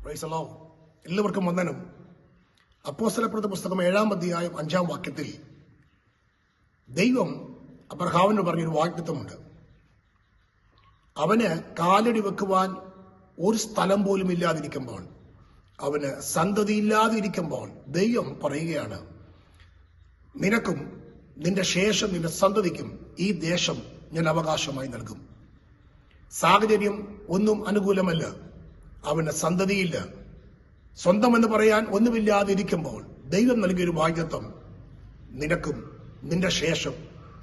Praise the Lord. എല്ലാവർക്കും വന്ദനം. അപ്പോസ്തലപ്രവൃത്തി പുസ്തകം 7-ാം അധ്യായം 5-ാം വാക്യത്തിൽ ദൈവം അബ്രഹാമിന് പറഞ്ഞൊരു വാഗ്ദത്തമുണ്ട്. അവന് കാലടി വെക്കുവാൻ ഒരു സ്ഥലം പോലും ഇല്ലാതിരിക്കുമ്പോൾ, അവന് സന്തതി ഇല്ലാതിരിക്കുമ്പോൾ ദൈവം പറയുകയാണ്, നിനക്കും നിന്റെ ശേഷം നിന്റെ സന്തതിക്കും ഈ ദേശം ഞാൻ അവകാശമായി നൽകും. സാഹചര്യം ഒന്നും അനുകൂലമല്ല, അവന് സന്തതിയില്ല, സ്വന്തം എന്ന് പറയാൻ ഒന്നുമില്ലാതിരിക്കുമ്പോൾ ദൈവം നൽകിയൊരു വാഗ്ദത്തം, നിനക്കും നിന്റെ ശേഷം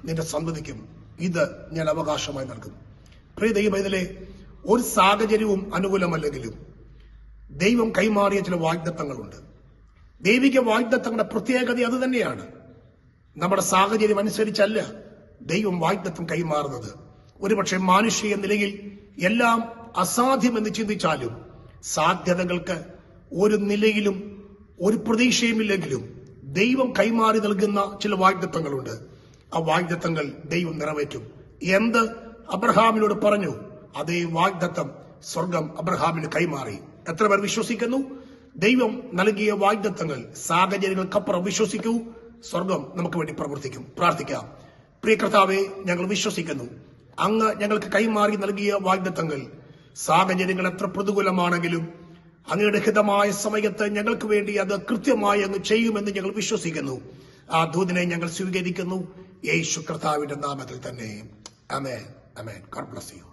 നിന്റെ സന്തതിക്കും ഇത് ഞാൻ അവകാശമായി നൽകും. പ്രിയ ദൈവമേ, ഒരു സാഹചര്യവും അനുകൂലമല്ലെങ്കിലും ദൈവം കൈമാറിയ ചില വാഗ്ദത്തങ്ങളുണ്ട്. ദൈവിക വാഗ്ദത്തങ്ങളുടെ പ്രത്യേകത അത് തന്നെയാണ്. നമ്മുടെ സാഹചര്യം അനുസരിച്ചല്ല ദൈവം വാഗ്ദത്തം കൈമാറുന്നത്. ഒരുപക്ഷെ മാനുഷിക നിലയിൽ എല്ലാം അസാധ്യമെന്ന് ചിന്തിച്ചാലും, സാധ്യതകൾക്ക് ഒരു നിലയിലും ഒരു പ്രതീക്ഷയുമില്ലെങ്കിലും ദൈവം കൈമാറി നൽകുന്ന ചില വാഗ്ദത്തങ്ങളുണ്ട്. ആ വാഗ്ദത്തങ്ങൾ ദൈവം നിറവേറ്റും. എന്ത് അബ്രഹാമിനോട് പറഞ്ഞു, അതേ വാഗ്ദത്തം സ്വർഗം അബ്രഹാമിന് കൈമാറി. എത്ര പേർ വിശ്വസിക്കുന്നു? ദൈവം നൽകിയ വാഗ്ദത്തങ്ങൾ സാഹചര്യങ്ങൾക്കപ്പുറം വിശ്വസിക്കൂ, സ്വർഗം നമുക്ക് വേണ്ടി പ്രവർത്തിക്കും. പ്രാർത്ഥിക്കാം. പ്രിയ കർത്താവേ, ഞങ്ങൾ വിശ്വസിക്കുന്നു അങ്ങ് ഞങ്ങൾക്ക് കൈമാറി നൽകിയ വാഗ്ദത്തങ്ങൾ സാഹചര്യങ്ങൾ എത്ര പ്രതികൂലമാണെങ്കിലും അങ്ങയുടെ ഹിതമായ സമയത്ത് ഞങ്ങൾക്ക് വേണ്ടി അത് കൃത്യമായി അങ്ങ് ചെയ്യുമെന്ന് ഞങ്ങൾ വിശ്വസിക്കുന്നു. ആ ദൂതനെ ഞങ്ങൾ സ്വീകരിക്കുന്നു, യേശു കർത്താവിന്റെ നാമത്തിൽ തന്നെ. ആമേൻ, ആമേൻ. God bless U.